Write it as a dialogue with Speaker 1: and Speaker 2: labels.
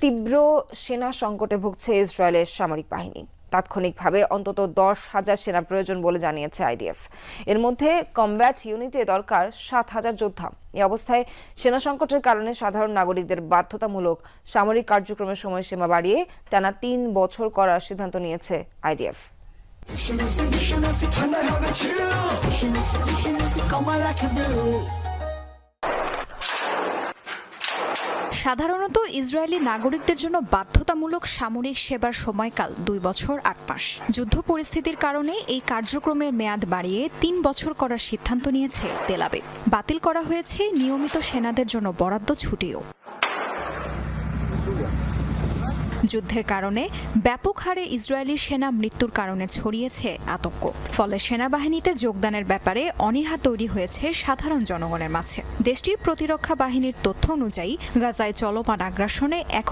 Speaker 1: তীব্র সেনা সংকটে ভুগছে ইসরায়েলের সামরিক বাহিনী। তাৎক্ষণিকভাবে অন্তত 10,000 সেনা প্রয়োজন বলে জানিয়েছে আইডিএফ। এর মধ্যে কমব্যাট ইউনিটে দরকার 7,000 যোদ্ধা। এই অবস্থায় সেনা সংকটের কারণে সাধারণ নাগরিকদের বাধ্যতামূলক সামরিক কার্যক্রমের সময়সীমা বাড়িয়ে টানা 3 বছর করার সিদ্ধান্ত নিয়েছে আইডিএফ।
Speaker 2: সাধারণত ইসরায়েলি নাগরিকদের জন্য বাধ্যতামূলক সামরিক সেবার সময়কাল 2 বছর 8 মাস। যুদ্ধ পরিস্থিতির কারণে এই কার্যক্রমের মেয়াদ বাড়িয়ে 3 বছর করার সিদ্ধান্ত নিয়েছে তেল আবিব। বাতিল করা হয়েছে নিয়মিত সেনাদের জন্য বরাদ্দ ছুটিও। যুদ্ধের কারণে ব্যাপক হারে ইসরায়েলি সেনা মৃত্যুর কারণে ছড়িয়েছে আতঙ্ক। ফলে সেনাবাহিনীতে যোগদানের ব্যাপারে অনীহা তৈরি হয়েছে সাধারণ জনগণের মাঝে। দেশটির প্রতিরক্ষা বাহিনীর তথ্য অনুযায়ী গাজায় চলমান আগ্রাসনে এখন